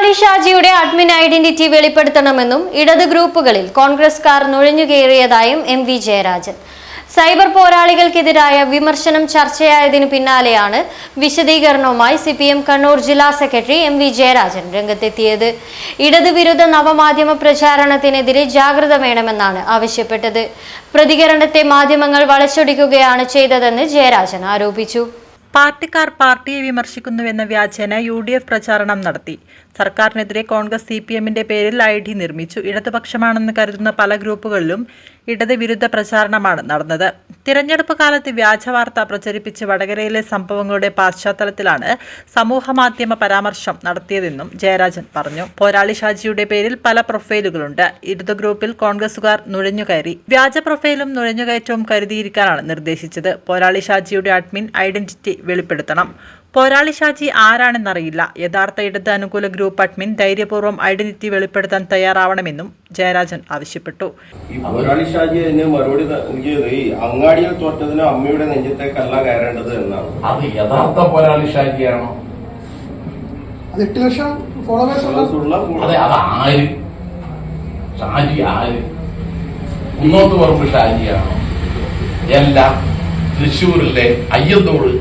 പോരാളി ഷാജിയുടെ admin identity വെളിപ്പെടുത്തണമെന്നും ഇടത് ഗ്രൂപ്പുകളിൽ കോൺഗ്രസ്കാർ നുഴഞ്ഞുകയറിയതായും എം.വി. ജയരാജൻ. സൈബർ പോരാളികൾക്കെതിരായ വിമർശനം ചർച്ചയായതിനു പിന്നാലെയാണ് വിശദീകരണവുമായി CPM കണ്ണൂർ ജില്ലാ സെക്രട്ടറി എം.വി. ജയരാജൻ രംഗത്തെത്തിയത്. ഇടത് വിരുദ്ധ നവമാധ്യമ പ്രചാരണത്തിനെതിരെ ജാഗ്രത വേണമെന്നാണ് ആവശ്യപ്പെട്ടത്. പ്രതികരണത്തെ മാധ്യമങ്ങൾ വളച്ചൊടിക്കുകയാണ് ചെയ്തതെന്ന് ജയരാജൻ ആരോപിച്ചു. പാർട്ടിക്കാർ പാർട്ടിയെ വിമർശിക്കുന്നുവെന്ന വ്യാജേന UDF പ്രചാരണം നടത്തി. സർക്കാരിനെതിരെ കോൺഗ്രസ് CPMന്റെ പേരിൽ ID നിർമ്മിച്ചു. ഇടതുപക്ഷമാണെന്ന് കരുതുന്ന പല ഗ്രൂപ്പുകളിലും ഇടത് വിരുദ്ധ പ്രചാരണമാണ് നടന്നത്. തിരഞ്ഞെടുപ്പ് കാലത്ത് വ്യാജവാർത്ത പ്രചരിപ്പിച്ച് വടകരയിലെ സംഭവങ്ങളുടെ പശ്ചാത്തലത്തിലാണ് സമൂഹമാധ്യമ പരാമർശം നടത്തിയതെന്നും ജയരാജൻ പറഞ്ഞു. പോരാളി ഷാജിയുടെ പേരിൽ പല പ്രൊഫൈലുകളുണ്ട്. ഇടതു ഗ്രൂപ്പിൽ കോൺഗ്രസുകാർ നുഴഞ്ഞുകയറി. വ്യാജ പ്രൊഫൈലും നുഴഞ്ഞുകയറ്റവും കരുതിയിരിക്കാനാണ് നിർദ്ദേശിച്ചത്. പോരാളി ഷാജിയുടെ അഡ്മിൻ ഐഡന്റിറ്റി വെളിപ്പെടുത്തണം. പോരാളി ഷാജി ആരാണെന്നറിയില്ല. യഥാർത്ഥ ഇടത് അനുകൂല ഗ്രൂപ്പ് അഡ്മിൻ ധൈര്യപൂർവ്വം ഐഡന്റിറ്റി വെളിപ്പെടുത്താൻ തയ്യാറാവണമെന്നും ജയരാജൻ ആവശ്യപ്പെട്ടു. ഈ പോരാളി ഷാജി മറുപടി അങ്ങാടിയിൽ തോറ്റതിന് അമ്മയുടെ നെഞ്ചത്തേക്കല്ല കയറേണ്ടത് എന്നാണ്. അത് യഥാർത്ഥ പോരാളി ഷാജിയാണോ? അത് 8 ലക്ഷം ഫോളോവേഴ്സ് ഉള്ള അതെ, അത് ആര്? ഷാജി ആര്? മുന്നോട്ട് പറമ്പ് ഷാജിയാണോ? എല്ലാം തൃശ്ശൂരിലെ അയ്യന്തോട്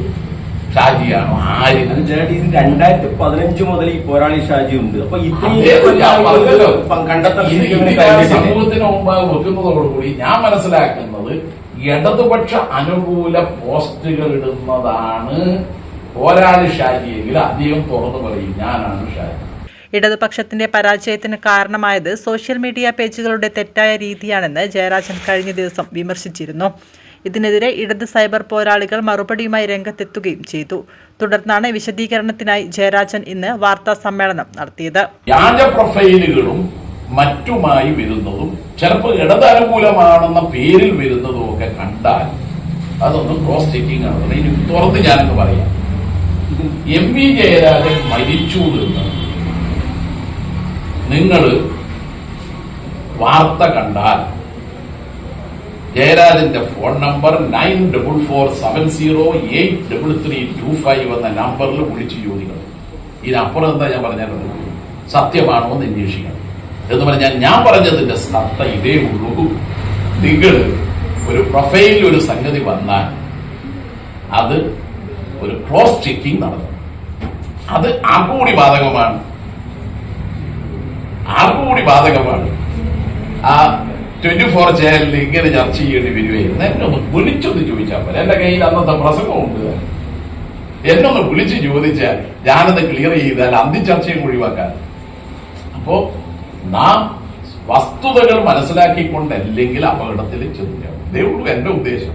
ഷാജിയാണോ? ആര്? 2015 മുതൽ ഈ പോരാളി ഷാജി ഉണ്ട്. അപ്പൊ സമൂഹത്തിന് മുമ്പാകെ വെക്കുന്നതോടുകൂടി ഞാൻ മനസ്സിലാക്കുന്നത് ഇടതുപക്ഷ അനുകൂല പോസ്റ്റുകൾ ഇടുന്നതാണ് പോരാളി ഷാജിയെങ്കിൽ അദ്ദേഹം തുറന്നു പറയും ഞാനാണ് ഷാജി. ഇടതുപക്ഷത്തിന്റെ പരാജയത്തിന് കാരണമായത് സോഷ്യൽ മീഡിയ പേജുകളുടെ തെറ്റായ രീതിയാണെന്ന് ജയരാജൻ കഴിഞ്ഞ ദിവസം വിമർശിച്ചിരുന്നു. ഇതിനെതിരെ ഇടത് സൈബർ പോരാളികൾ മറുപടിയുമായി രംഗത്തെത്തുകയും ചെയ്തു. തുടർന്നാണ് വിശദീകരണത്തിനായി ജയരാജൻ ഇന്ന് വാർത്താ സമ്മേളനം നടത്തിയത്. വ്യാജ പ്രൊഫൈലുകളും മറ്റുമായി വരുന്നതും ചിലപ്പോൾ ഇടതനുകൂലമാണെന്ന പേരിൽ വരുന്നതും ഒക്കെ കണ്ടാൽ അതൊന്ന് ക്രോസ് ചെക്കിംഗ് ആണ്. ഇനി തുറന്ന് ഞാനെന്ന് പറയാം. എം.വി. ജയരാജൻ മരിച്ചു എന്ന് നിങ്ങൾ വാർത്ത കണ്ടാൽ ജയരാജന്റെ ഫോൺ നമ്പർ 9447083325 എന്ന നമ്പറിൽ വിളിച്ചു ചോദിക്കണം. ഇതിനപ്പുറം എന്താ ഞാൻ പറഞ്ഞത്? സത്യമാണോ എന്ന് അന്വേഷിക്കണം എന്ന് പറഞ്ഞാൽ ഞാൻ പറഞ്ഞതിന്റെ സത്ത ഇതേ ഉള്ളൂ. നിങ്ങൾ ഒരു പ്രൊഫൈലിൽ ഒരു സംഗതി വന്നാൽ അത് ഒരു ക്രോസ് ചെക്കിംഗ് നടത്തണം. അത് ആർക്കുകൂടി ബാധകമാണ്. ആ 24 ചാനലിൽ ഇങ്ങനെ ചർച്ച ചെയ്യേണ്ടി വരുമായിരുന്നു. എന്നെ ഒന്ന് വിളിച്ചൊന്ന് ചോദിച്ചാൽ പോലെ. എന്റെ കയ്യിൽ അന്നത്തെ പ്രസംഗമുണ്ട്. എന്നൊന്ന് വിളിച്ച് ചോദിച്ചാൽ ഞാനത് ക്ലിയർ ചെയ്താൽ അന്തിച്ചർച്ചയും ഒഴിവാക്കാൻ. അപ്പോ നാം വസ്തുതകൾ മനസ്സിലാക്കിക്കൊണ്ടല്ലെങ്കിൽ അപകടത്തിൽ ചെന്നില്ല. ഇതേ ഉള്ളൂ എന്റെ ഉദ്ദേശം.